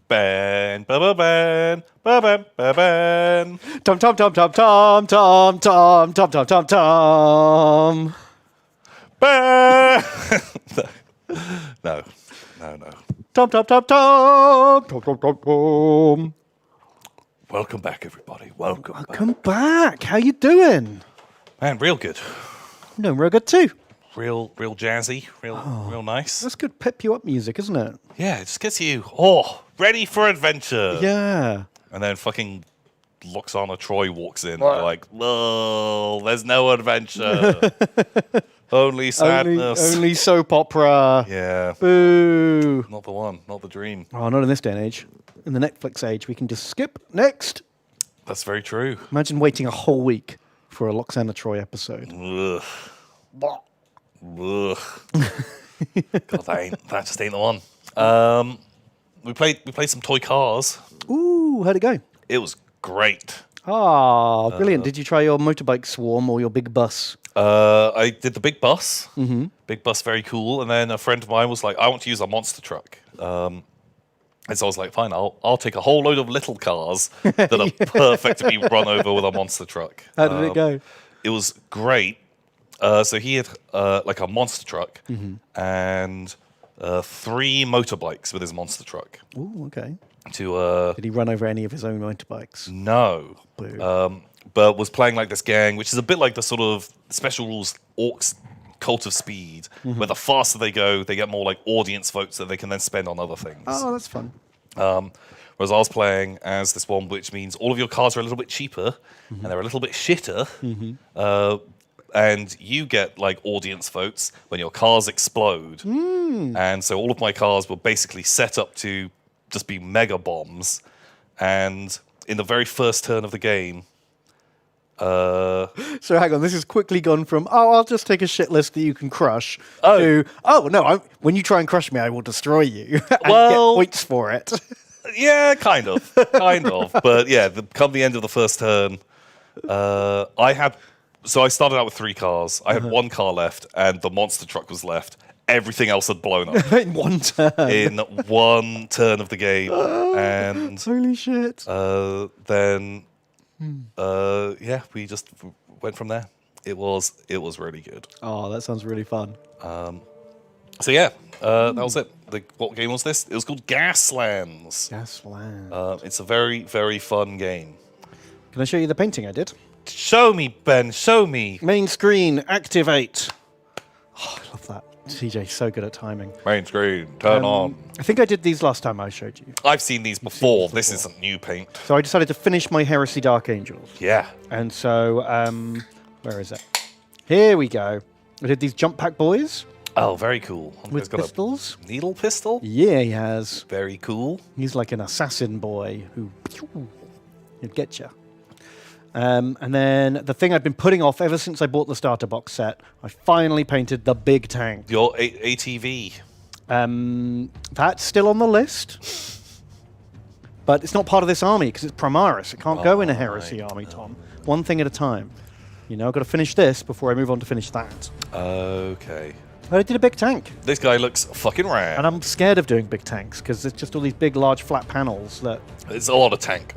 ban, ba ba ban, ba ban, ba ban. Tom, tom, tom, tom, tom, tom, tom, tom, tom, tom, tom. Ban. No. Tom, tom, tom, tom, tom, tom, tom, tom. Welcome back, everybody. Welcome back. How you doing? Man, real good. I'm doing real good too. Real jazzy. Real nice. That's good pep you up music, isn't it? Yeah, it just gets you, ready for adventure. Yeah. And then fucking Loxana Troy walks in. You're like, well, there's no adventure. Only sadness. Only soap opera. Yeah. Boo. Not the one. Not the dream. Oh, not in this day and age. In the Netflix age, we can just skip next. That's very true. Imagine waiting a whole week for a Loxana Troy episode. Ugh. Ugh. God, that just ain't the one. We played some toy cars. Ooh, how'd it go? It was great. Ah, brilliant. Did you try your motorbike swarm or your big bus? I did the big bus. Mm-hmm. Big bus, very cool. And then a friend of mine was like, I want to use a monster truck. And so I was like, fine, I'll take a whole load of little cars that are perfect to be run over with a monster truck. How did it go? It was great. So he had like a monster truck and 3 motorbikes with his monster truck. Ooh, okay. Did he run over any of his own motorbikes? No. But was playing like this gang, which is a bit like the sort of special rules Orcs Cult of Speed, where the faster they go, they get more like audience votes that they can then spend on other things. Oh, that's fun. Whereas I was playing as this one, which means all of your cars are a little bit cheaper and they're a little bit shitter. And you get like audience votes when your cars explode. And so all of my cars were basically set up to just be mega bombs. And in the very first turn of the game, so hang on, this has quickly gone from, I'll just take a shit list that you can crush, to, no, when you try and crush me, I will destroy you and get points for it. Yeah, kind of. But yeah, come the end of the first turn, I started out with 3 cars. I had 1 car left, and the monster truck was left. Everything else had blown up. In one turn. In one turn of the game. And holy shit. Then we just went from there. It was really good. Oh, that sounds really fun. That was it. What game was this? It was called Gaslands. Gaslands. It's a very, very fun game. Can I show you the painting I did? Show me, Ben. Show me. Main screen, activate. Oh, I love that. TJ, so good at timing. Main screen, turn on. I think I did these last time I showed you. I've seen these before. This isn't new paint. So I decided to finish my Heresy Dark Angels. Yeah. And so, where is it? Here we go. I did these jump pack boys. Oh, very cool. With pistols. Needle pistol? Yeah, he has. Very cool. He's like an assassin boy who he'd get you. And then the thing I've been putting off ever since I bought the starter box set, I finally painted the big tank. Your ATV. That's still on the list. But it's not part of this army because it's Primaris. It can't go in a Heresy army, Tom. One thing at a time. I've got to finish this before I move on to finish that. Okay. But I did a big tank. This guy looks fucking rad. And I'm scared of doing big tanks because it's just all these big, large, flat panels that... It's a lot of tank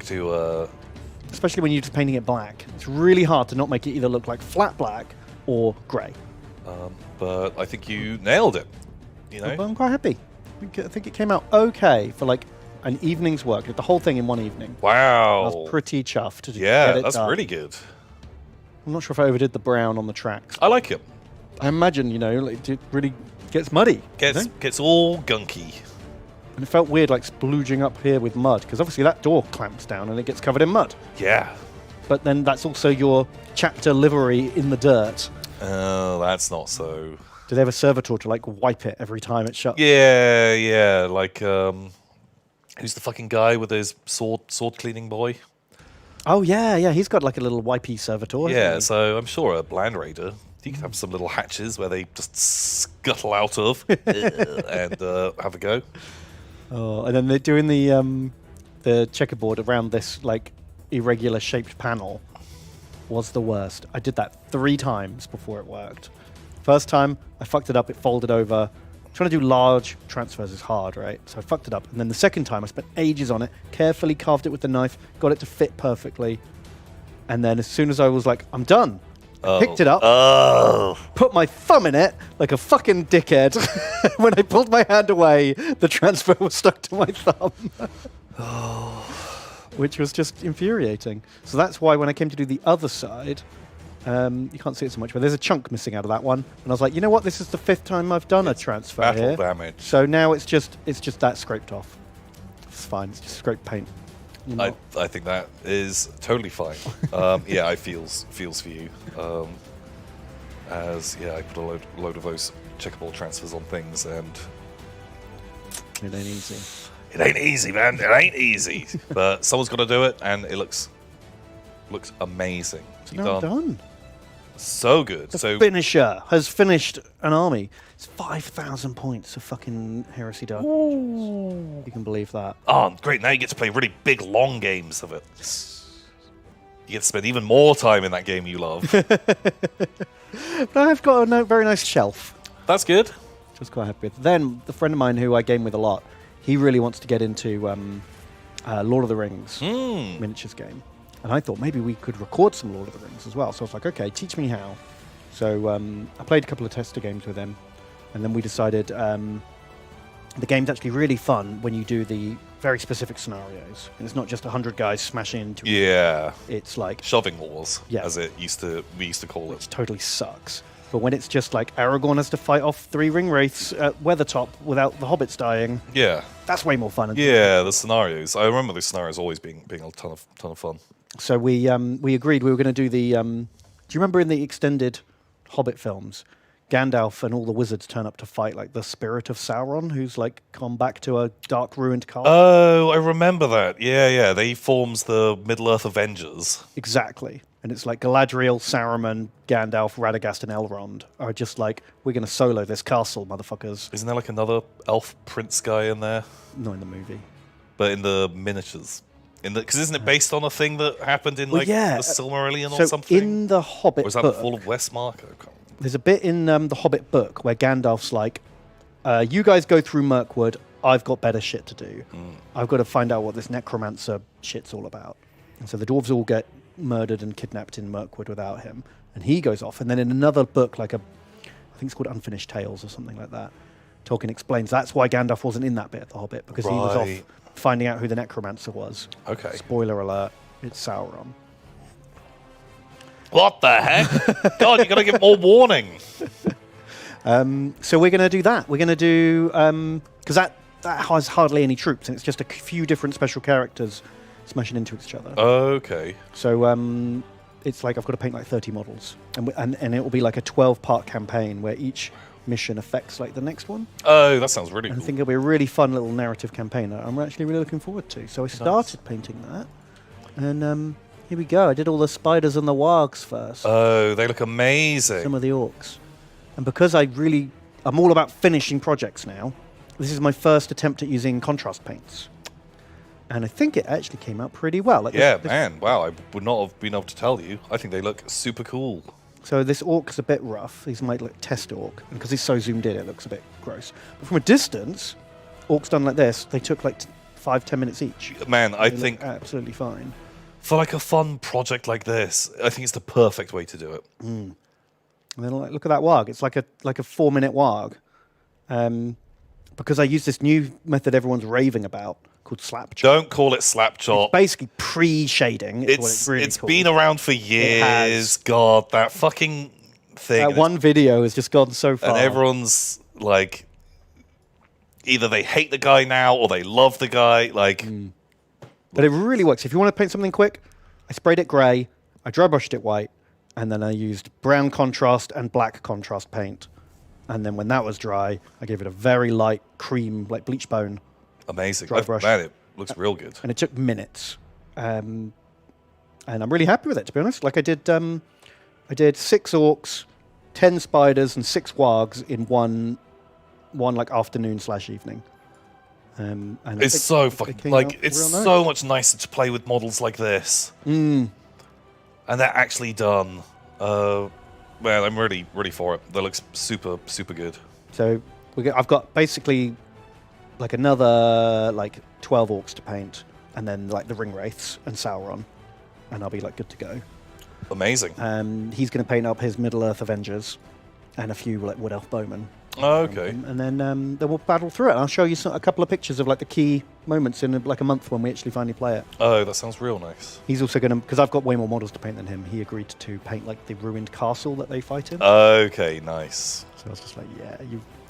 to... Especially when you're just painting it black. It's really hard to not make it either look like flat black or grey. But I think you nailed it. But I'm quite happy. I think it came out okay for like an evening's work. Did the whole thing in one evening. Wow. I was pretty chuffed to get it that's done. really good. I'm not sure if I overdid the brown on the tracks. I like it. I imagine, it really gets muddy. Gets all gunky. And it felt weird, like splooging up here with mud, because obviously that door clamps down and it gets covered in mud. Yeah. But then that's also your chapter livery in the dirt. Oh, that's not so. Do they have a servitor to like wipe it every time it shuts? Yeah. Like, who's the fucking guy with his sword cleaning boy? Oh yeah. He's got like a little wipey servitor. Yeah, so I'm sure a Bland Raider, you can have some little hatches where they just scuttle out of and have a go. Oh, and then they're doing the checkerboard around this like irregular shaped panel was the worst. I did that 3 times before it worked. First time, I fucked it up, it folded over, trying to do large transfers is hard, right? So I fucked it up. And then the second time, I spent ages on it, carefully carved it with the knife, got it to fit perfectly. And then as soon as I was like, I'm done, I picked it up, put my thumb in it like a fucking dickhead. When I pulled my hand away, the transfer was stuck to my thumb. Which was just infuriating. So that's why when I came to do the other side, you can't see it so much, but there's a chunk missing out of that one. And I was like, you know what? This is the 5th time I've done a transfer battle here. damage. So now it's just that scraped off. It's fine. It's just scraped paint. I think that is totally fine. Yeah, it feels for you. As I put a load of those checkable transfers on things, and it ain't easy. It ain't easy, man. It ain't easy. But someone's got to do it, and it looks amazing. It's now done. So good. The finisher has finished an army. It's 5,000 points of fucking Heresy Dark Avengers. You can believe that. Oh, great. Now you get to play really big, long games of it. You get to spend even more time in that game you love. But I've got a very nice shelf. That's good. Just quite happy with. Then, the friend of mine who I game with a lot, he really wants to get into Lord of the Rings miniatures game. And I thought maybe we could record some Lord of the Rings as well. So I was like, okay, teach me how. So I played a couple of tester games with him. And then we decided the game's actually really fun when you do the very specific scenarios. And it's not just 100 guys smashing into each other. It's like shoving wars, as we used to call it. Which totally sucks. But when it's just like Aragorn has to fight off 3 ring wraiths at Weathertop without the hobbits dying, that's way more fun. Yeah, the scenarios. I remember the scenarios always being a ton of fun. So we agreed we were going to do the. Do you remember in the extended Hobbit films, Gandalf and all the wizards turn up to fight like the spirit of Sauron, who's like come back to a dark ruined castle? Oh, I remember that. Yeah. They forms the Middle-earth Avengers. Exactly. And it's like Galadriel, Saruman, Gandalf, Radagast, and Elrond are just like, we're going to solo this castle, motherfuckers. Isn't there like another elf prince guy in there? Not in the movie. But in the miniatures. Because isn't it based on a thing that happened in the Silmarillion or something? In the Hobbit book... Or is that the Fall of Westmark? There's a bit in the Hobbit book where Gandalf's like, you guys go through Mirkwood, I've got better shit to do. I've got to find out what this necromancer shit's all about. And so the dwarves all get murdered and kidnapped in Mirkwood without him. And he goes off. And then in another book, like I think it's called Unfinished Tales or something like that, Tolkien explains that's why Gandalf wasn't in that bit of the Hobbit, because he was off finding out who the necromancer was. Okay. Spoiler alert, it's Sauron. What the heck? God, you got to give more warning. So we're going to do that. We're going to do... Because that has hardly any troops, and it's just a few different special characters smashing into each other. Okay. So it's like I've got to paint like 30 models. And it will be like a 12-part campaign where each mission affects like the next one. Oh, that sounds really cool. I think it'll be a really fun little narrative campaign that I'm actually really looking forward to. So I started painting that. And here we go. I did all the spiders and the wargs first. Oh, they look amazing. Some of the orcs. And because I'm all about finishing projects now, this is my first attempt at using contrast paints. And I think it actually came out pretty well. Like man, wow, I would not have been able to tell you. I think they look super cool. So this orc's a bit rough. He's my test orc. And because he's so zoomed in, it looks a bit gross. But from a distance, orcs done like this, they took like 5-10 minutes each. Man, I think... absolutely fine. For like a fun project like this, I think it's the perfect way to do it. And then look at that warg. It's like a 4-minute warg. Because I use this new method everyone's raving about called slap chop. Don't call it slap chop. It's basically pre-shading. It's been around for years. God, that fucking thing. That one video has just gone so far. And everyone's like, either they hate the guy now or they love the guy. Like, But it really works. If you want to paint something quick, I sprayed it grey, I dry brushed it white, and then I used brown contrast and black contrast paint. And then when that was dry, I gave it a very light cream, like bleach bone. Amazing. Dry brush. Man, it looks real good. And it took minutes. And I'm really happy with it, to be honest. Like I did 6 orcs, 10 spiders, and 6 wargs in one like afternoon/evening. And it's so fucking like it's so much nicer to play with models like this. And they're actually done. Man, I'm really for it. That looks super good. So I've got basically like another like 12 orcs to paint, and then like the ring wraiths and Sauron, and I'll be like good to go. Amazing. He's going to paint up his Middle Earth Avengers and a few like Wood Elf Bowmen. Okay. And then we'll battle through it. I'll show you a couple of pictures of like the key moments in like a month when we actually finally play it. Oh, that sounds real nice. He's also going to, because I've got way more models to paint than him, he agreed to paint like the ruined castle that they fight in. Okay, nice. So I was just like, yeah,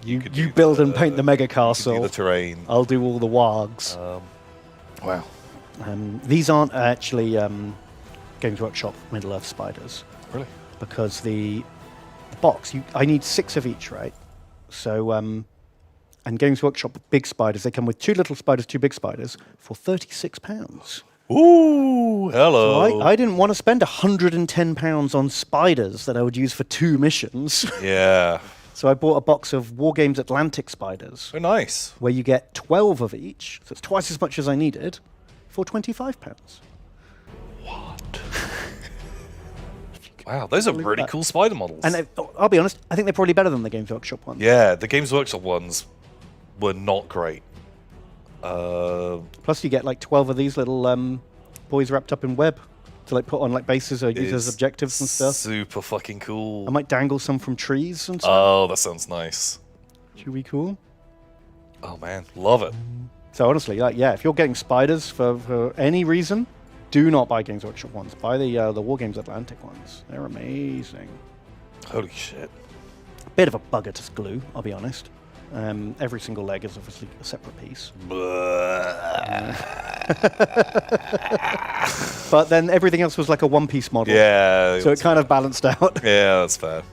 You could you do build the- and paint the mega You could castle. do the terrain. I'll do all the wargs. Wow. These aren't actually Games Workshop Middle Earth spiders, Really? because the box, I need 6 of each, right? So, and Games Workshop big spiders, they come with 2 little spiders, 2 big spiders for £36. Ooh, hello. So I didn't want to spend £110 on spiders that I would use for 2 missions. Yeah. So I bought a box of Wargames Atlantic spiders, Oh, nice. where you get 12 of each, so it's twice as much as I needed, for £25. Wow, those are Believe really that. cool spider models. And I'll be honest, I think they're probably better than the Games Workshop ones. Yeah, the Games Workshop ones were not great. Plus, you get like 12 of these little boys wrapped up in web to like put on like bases or use as It's objectives and stuff. Super fucking cool. I might dangle some from trees and stuff. Oh, that sounds nice. Should be cool. Oh man, love it. So honestly, like yeah, if you're getting spiders for any reason, do not buy Games Workshop ones. Buy the Wargames Atlantic ones. They're amazing. Holy shit. Bit of a bugger to glue, I'll be honest. Every single leg is obviously a separate piece. But then everything else was like a one-piece model. Yeah. So it kind of balanced out. Yeah, that's fair.